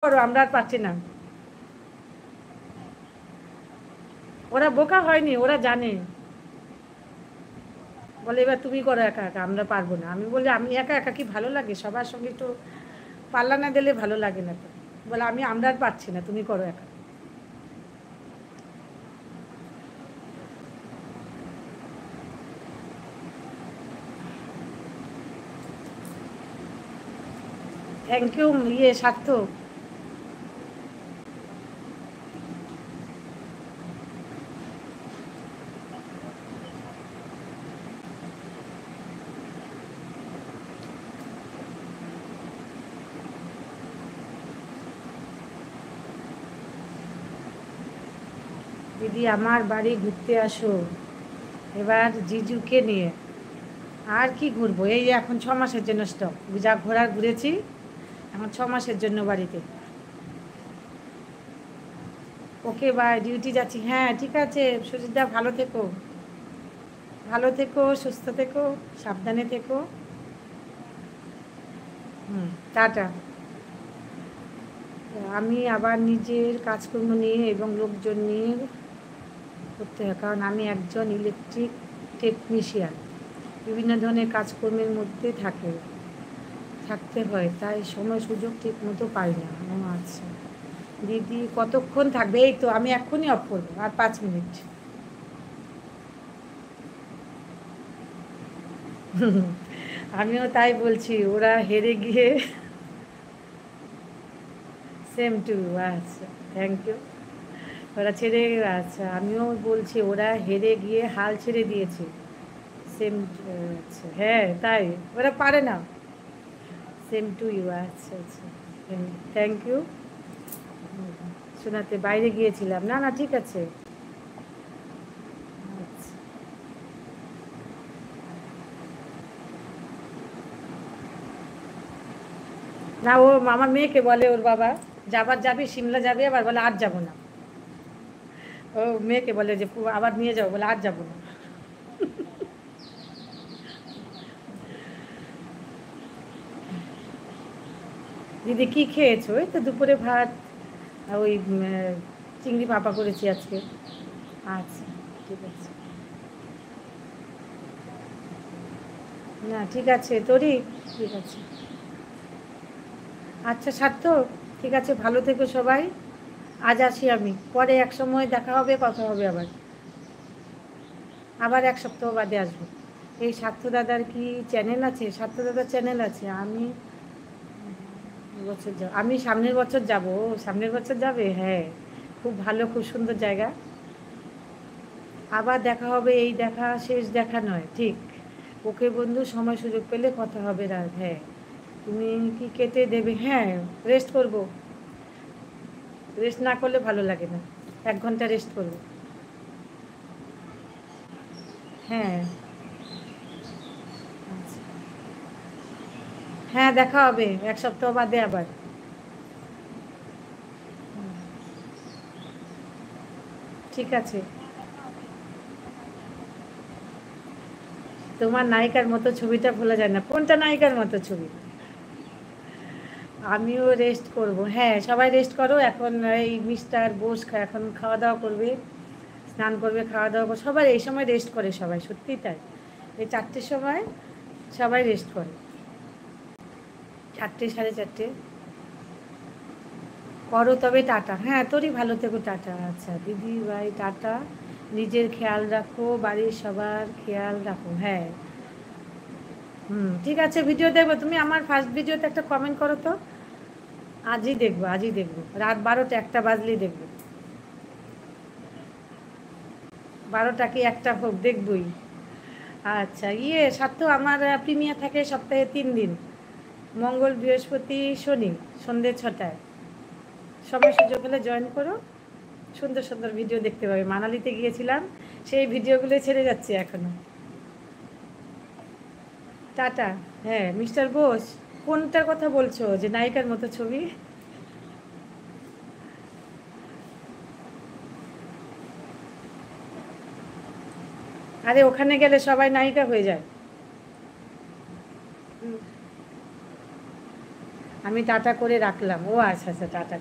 করো, আমরা আর পারছি না। ওরা বোকা হয়নি, ওরা জানে। বলে এবার তুমি করো একা একা, আমরা পারবো না। আমি বলি আমি একা একা কি ভালো লাগে? সবার সঙ্গে একটু পাল্লা না দিলে ভালো লাগে না তো। বলে আমরা আর পারছি না, তুমি করো একা। থ্যাংক ইউ সার্থক। দিদি আমার বাড়ি ঘুরতে আসো এবার জিজুকে নিয়ে। আর কি ঘুরবো, এই যে এখন 6 মাসের জন্য স্টপ, যা ঘোরার ঘুরেছি, এখন 6 মাসের জন্য বাড়িতে। ওকে বাই, ডিউটি যাচ্ছি। হ্যাঁ ঠিক আছে সুজিতদা, ভালো থেকো, ভালো থেকো, সুস্থ থেকো, সাবধানে থেকো। হুম, টাটা। আমি আবার নিজের কাজকর্ম নিয়ে এবং লোকজন নিয়ে করতে হয়, কারণ আমি একজন ইলেকট্রিক টেকনিশিয়ান। বিভিন্ন ধরনের কাজকর্মের মধ্যে থাকতে হয়, তাই সময় সুযোগ ঠিক মতো পাই না। ও আচ্ছা দিদি কতক্ষণ থাকবে? এই তো আমি এক্ষুনি অফ করবো, আর 5 মিনিট। আমিও তাই বলছি, ওরা হেরে গিয়ে। Same to. আচ্ছা, থ্যাংক ইউ। ওরা ছেড়ে, আচ্ছা আমিও বলছি ওরা হেরে গিয়ে হাল ছেড়ে দিয়েছে। সেম। আচ্ছা হ্যাঁ তাই, ওরা পারে না। Same to you. আচ্ছা আচ্ছা, থ্যাংক ইউ। শোনাতে বাইরে গিয়েছিলাম, না না ঠিক আছে। আচ্ছা। না ও আমার মেয়েকে বলে, ওর বাবা যাবি সিমলা যাবে, আবার বলে আর যাবো না। ও মেয়েকে বলে যে আবার নিয়ে যাবো, বলে আর যাবো না। দিদি কি খেয়েছো? ওই তো দুপুরে ভাত, ওই চিংড়ি ভাপা করেছি আজকে। আচ্ছা ঠিক আছে। না ঠিক আছে তোরই। ঠিক আছে। আচ্ছা সার্থক, ঠিক আছে, ভালো থেকো সবাই। আজ আসি আমি, পরে এক সময় দেখা হবে, কথা হবে আবার। আবার 1 সপ্তাহ বাদে আসবো। এই সার্থ দাদার কি চ্যানেল আছে? সার্থ দাদার চ্যানেল আছে। আমি বছর যাব, আমি সামনের বছর যাব। সামনের বছর যাবে? হ্যাঁ, খুব ভালো, খুব সুন্দর জায়গা। আবার দেখা হবে, এই দেখা শেষ দেখা নয়, ঠিক। ওকে বন্ধু, সময় সুযোগ পেলে কথা হবে রাত। হ্যাঁ, তুমি কি কেটে দেবে? হ্যাঁ, রেস্ট করব। রেস্ট না করলে ভালো লাগে না। 1 ঘন্টা রেস্ট করব। হ্যাঁ। আচ্ছা। হ্যাঁ দেখা হবে 1 সপ্তাহ বাদে আবার। ঠিক আছে। তোমার নায়িকার মতো ছবিটা ভোলা যায় না। কোনটা নায়িকার মতো ছবি? আমিও রেস্ট করব। হ্যাঁ সবাই রেস্ট করো এখন। এই মিস্টার বোস এখন খাওয়া দাওয়া করবে, স্নান করবে, খাওয়া দাওয়া করবে। সবাই এই সময় রেস্ট করে, সবাই সত্যিই তাই। এই 4টের সময় সবাই রেস্ট করে। 4টে, 4:30। করো তবে, টাটা। হ্যাঁ তোরই ভালো থেকো, টাটা। আচ্ছা দিদি ভাই টাটা। নিজের খেয়াল রাখো, বাড়ির সবার খেয়াল রাখো। হ্যাঁ। হুম ঠিক আছে, ভিডিও দেখবো। তুমি আমার ফার্স্ট ভিডিওতে একটা কমেন্ট করো তো। আজই দেখবো, আজই দেখবো, রাত 12টা 1টা বাজলেই দেখবো। 12টা কি 1টা হোক, দেখবই। আচ্ছা সাথে আমার প্রিমিয়ার থাকে সপ্তাহে 3 দিন, মঙ্গল বৃহস্পতি শনি, সন্ধ্যে 6টায়। সময় সুযোগ হলে জয়েন করো। সুন্দর সুন্দর ভিডিও দেখতে পাবে। মানালিতে গিয়েছিলাম, সেই ভিডিওগুলো ছেড়ে যাচ্ছে এখনো। টাটা। হ্যাঁ মিস্টার বোস, কোনটার কথা বলছো যে নায়িকার মতো ছবি? আরে ওখানে গেলে সবাই নায়িকা হয়ে যায়। আমি টাটা করে রাখলাম। ও আচ্ছা আচ্ছা, টাটা।